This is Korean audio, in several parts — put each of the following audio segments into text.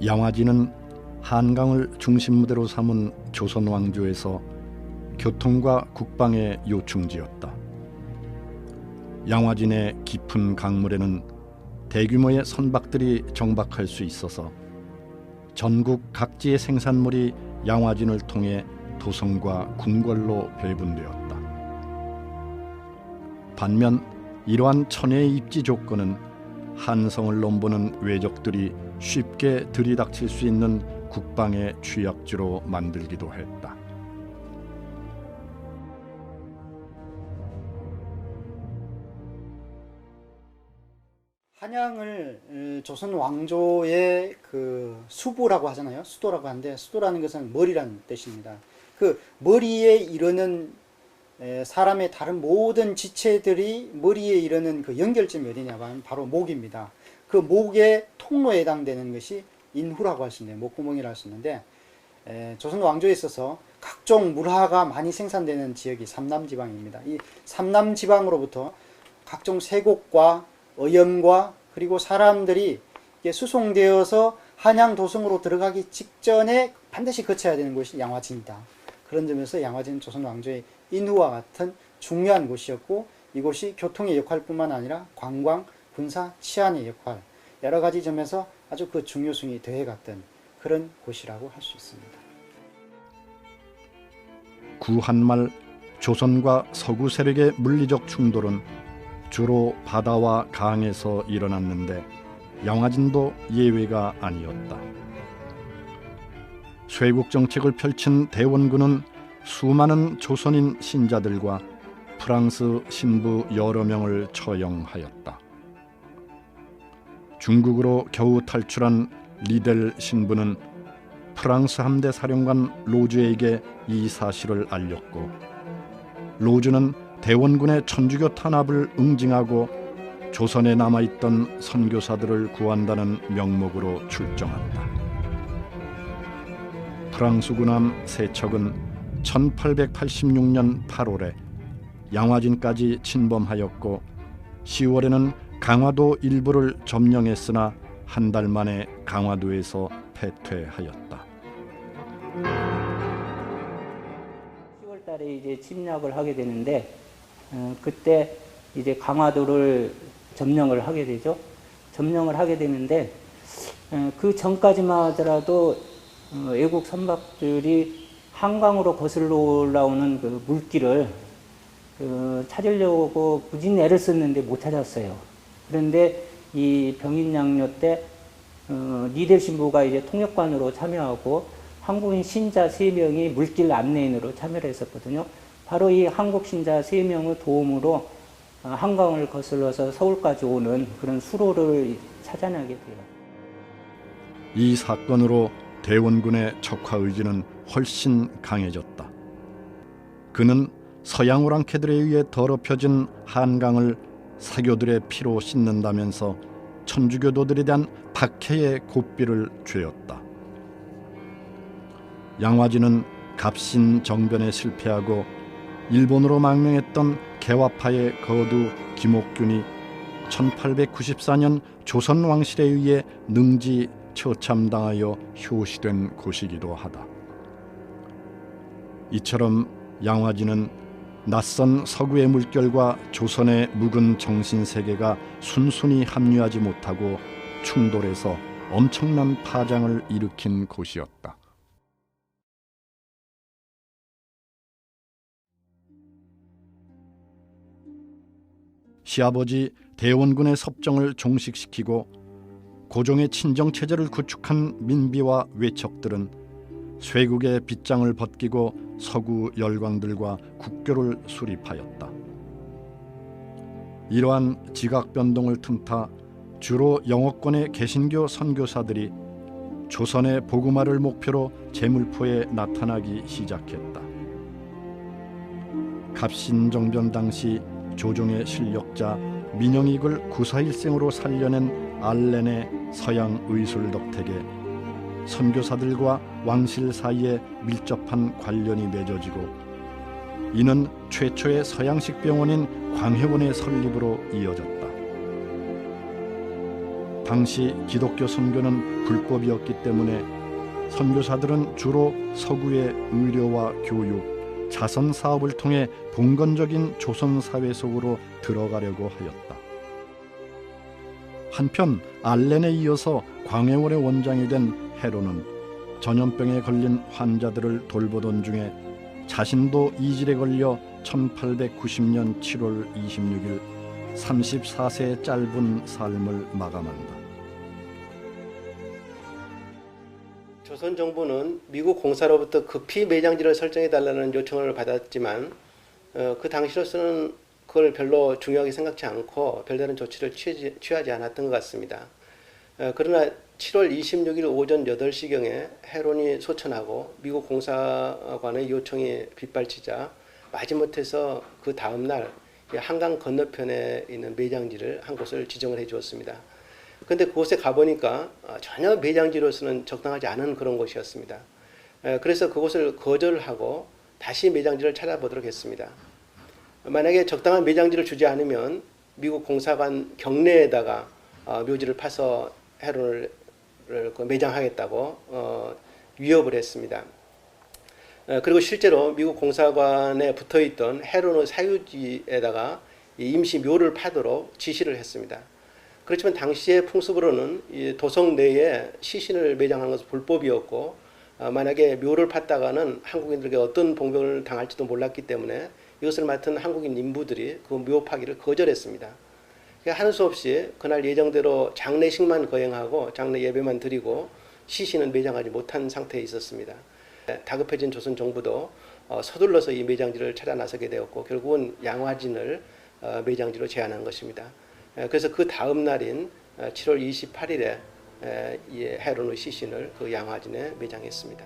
양화진은 한강을 중심무대로 삼은 조선 왕조에서 교통과 국방의 요충지였다. 양화진의 깊은 강물에는 대규모의 선박들이 정박할 수 있어서 전국 각지의 생산물이 양화진을 통해 도성과 궁궐로 배분되었다. 반면 이러한 천혜의 입지 조건은 한성을 넘보는 외적들이 쉽게 들이닥칠 수 있는 국방의 취약지로 만들기도 했다. 한양을 조선 왕조의 그 수부라고 하잖아요. 수도라고 하는데, 수도라는 것은 머리라는 뜻입니다. 그 머리에 이르는 사람의 다른 모든 지체들이 머리에 이르는 그 연결점이 어디냐면 바로 목입니다. 그 목의 통로에 해당되는 것이 인후라고 할 수 있는데, 목구멍이라고 할 수 있는데, 조선 왕조에 있어서 각종 물화가 많이 생산되는 지역이 삼남지방입니다. 이 삼남지방으로부터 각종 세곡과 어염과 그리고 사람들이 수송되어서 한양 도성으로 들어가기 직전에 반드시 거쳐야 되는 곳이 양화진이다. 그런 점에서 양화진은 조선 왕조의 인후와 같은 중요한 곳이었고, 이곳이 교통의 역할뿐만 아니라 관광, 군사, 치안의 역할, 여러 가지 점에서 아주 그 중요성이 더해갔던 그런 곳이라고 할 수 있습니다. 구한말 조선과 서구 세력의 물리적 충돌은 주로 바다와 강에서 일어났는데 양화진도 예외가 아니었다. 쇄국 정책을 펼친 대원군은 수많은 조선인 신자들과 프랑스 신부 여러 명을 처형하였다. 중국으로 겨우 탈출한 리델 신부는 프랑스 함대 사령관 로즈에게 이 사실을 알렸고, 로즈는 대원군의 천주교 탄압을 응징하고 조선에 남아있던 선교사들을 구한다는 명목으로 출정한다. 프랑스 군함 세척은 1886년 8월에 양화진까지 침범하였고 10월에는 강화도 일부를 점령했으나 한 달 만에 강화도에서 패퇴하였다. 10월 달에 이제 침략을 하게 되는데, 그때 이제 강화도를 점령을 하게 되죠. 점령을 하게 되는데, 그 전까지만 하더라도 외국 선박들이 한강으로 거슬러 올라오는 그 물길을 찾으려고 무진 애를 썼는데 못 찾았어요. 그런데 이 병인양요 때 리델 신부가 이제 통역관으로 참여하고 한국인 신자 3명이 물길 안내인으로 참여를 했었거든요. 바로 이 한국 신자 3명의 도움으로 한강을 거슬러서 서울까지 오는 그런 수로를 찾아내게 돼요. 이 사건으로 대원군의 척화 의지는 훨씬 강해졌다. 그는 서양 오랑캐들에 의해 더럽혀진 한강을 사교들의 피로 씻는다면서 천주교도들에 대한 박해의 고삐를 죄었다. 양화진은 갑신 정변에 실패하고 일본으로 망명했던 개화파의 거두 김옥균이 1894년 조선 왕실에 의해 능지 처참당하여 효시된 곳이기도 하다. 이처럼 양화진은 낯선 서구의 물결과 조선의 묵은 정신세계가 순순히 합류하지 못하고 충돌해서 엄청난 파장을 일으킨 곳이었다. 시아버지 대원군의 섭정을 종식시키고 고종의 친정체제를 구축한 민비와 외척들은 쇄국의 빗장을 벗기고 서구 열광들과 국교를 수립하였다. 이러한 지각변동을 틈타 주로 영어권의 개신교 선교사들이 조선의 복음화를 목표로 제물포에 나타나기 시작했다. 갑신정변 당시 조종의 실력자 민영익을 구사일생으로 살려낸 알렌의 서양 의술 덕택에 선교사들과 왕실 사이에 밀접한 관련이 맺어지고, 이는 최초의 서양식 병원인 광해원의 설립으로 이어졌다. 당시 기독교 선교는 불법이었기 때문에 선교사들은 주로 서구의 의료와 교육, 자선 사업을 통해 봉건적인 조선 사회 속으로 들어가려고 하였다. 한편 알렌에 이어서 광해원의 원장이 된 헤로는 전염병에 걸린 환자들을 돌보던 중에 자신도 이질에 걸려 1890년 7월 26일 34세의 짧은 삶을 마감한다. 조선 정부는 미국 공사로부터 급히 매장지를 설정해달라는 요청을 받았지만 그 당시로서는 그걸 별로 중요하게 생각지 않고 별다른 조치를 취하지 않았던 것 같습니다. 그러나 7월 26일 오전 8시경에 해론이 소천하고 미국 공사관의 요청이 빗발치자 마지못해서 그 다음날 한강 건너편에 있는 매장지를 한 곳을 지정을 해 주었습니다. 그런데 그곳에 가보니까 전혀 매장지로서는 적당하지 않은 그런 곳이었습니다. 그래서 그곳을 거절하고 다시 매장지를 찾아보도록 했습니다. 만약에 적당한 매장지를 주지 않으면 미국 공사관 경내에다가 묘지를 파서 해론을 매장하겠다고 위협을 했습니다. 그리고 실제로 미국 공사관에 붙어있던 해론의 사유지에다가 임시 묘를 파도록 지시를 했습니다. 그렇지만 당시의 풍습으로는 이 도성 내에 시신을 매장하는 것은 불법이었고 만약에 묘를 팠다가는 한국인들에게 어떤 봉변을 당할지도 몰랐기 때문에 이것을 맡은 한국인 인부들이 그 묘 파기를 거절했습니다. 하는 수 없이 그날 예정대로 장례식만 거행하고 장례 예배만 드리고 시신은 매장하지 못한 상태에 있었습니다. 다급해진 조선 정부도 서둘러서 이 매장지를 찾아 나서게 되었고 결국은 양화진을 매장지로 제안한 것입니다. 그래서 그 다음 날인 7월 28일에 이 해론의 시신을 그 양화진에 매장했습니다.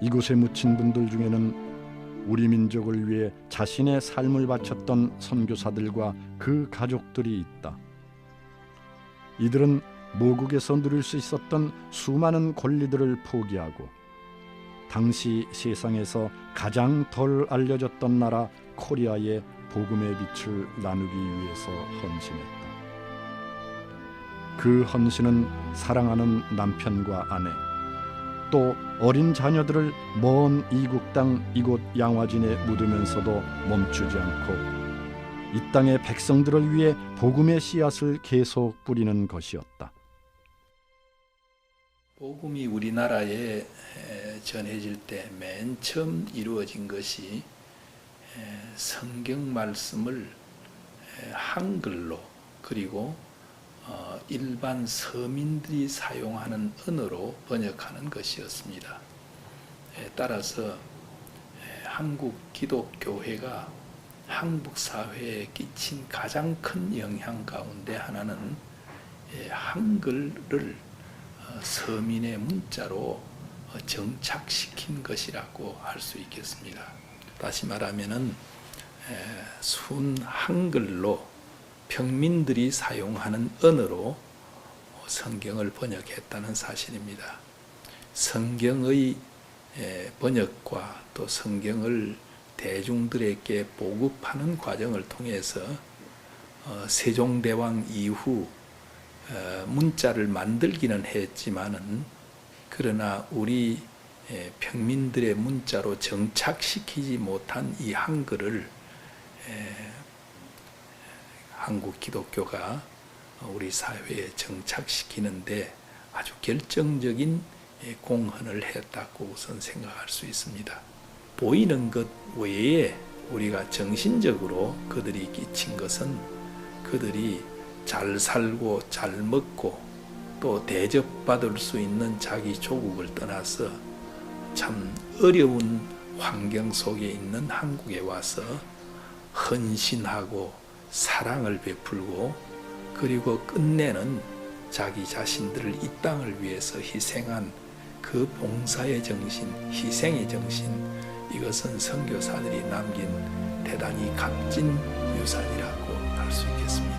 이곳에 묻힌 분들 중에는 우리 민족을 위해 자신의 삶을 바쳤던 선교사들과 그 가족들이 있다. 이들은 모국에서 누릴 수 있었던 수많은 권리들을 포기하고 당시 세상에서 가장 덜 알려졌던 나라 코리아의 복음의 빛을 나누기 위해서 헌신했다. 그 헌신은 사랑하는 남편과 아내, 또 어린 자녀들을 먼 이국 땅 이곳 양화진에 묻으면서도 멈추지 않고 이 땅의 백성들을 위해 복음의 씨앗을 계속 뿌리는 것이었다. 복음이 우리나라에 전해질 때 맨 처음 이루어진 것이 성경 말씀을 한글로 그리고 일반 서민들이 사용하는 언어로 번역하는 것이었습니다. 따라서 한국 기독교회가 한국 사회에 끼친 가장 큰 영향 가운데 하나는 한글을 서민의 문자로 정착시킨 것이라고 할 수 있겠습니다. 다시 말하면은 순 한글로 평민들이 사용하는 언어로 성경을 번역했다는 사실입니다. 성경의 번역과 또 성경을 대중들에게 보급하는 과정을 통해서 세종대왕 이후 문자를 만들기는 했지만은 그러나 우리 평민들의 문자로 정착시키지 못한 이 한글을 한국 기독교가 우리 사회에 정착시키는데 아주 결정적인 공헌을 했다고 우선 생각할 수 있습니다. 보이는 것 외에 우리가 정신적으로 그들이 끼친 것은 그들이 잘 살고 잘 먹고 또 대접받을 수 있는 자기 조국을 떠나서 참 어려운 환경 속에 있는 한국에 와서 헌신하고 사랑을 베풀고 그리고 끝내는 자기 자신들을 이 땅을 위해서 희생한 그 봉사의 정신, 희생의 정신, 이것은 선교사들이 남긴 대단히 값진 유산이라고 할 수 있겠습니다.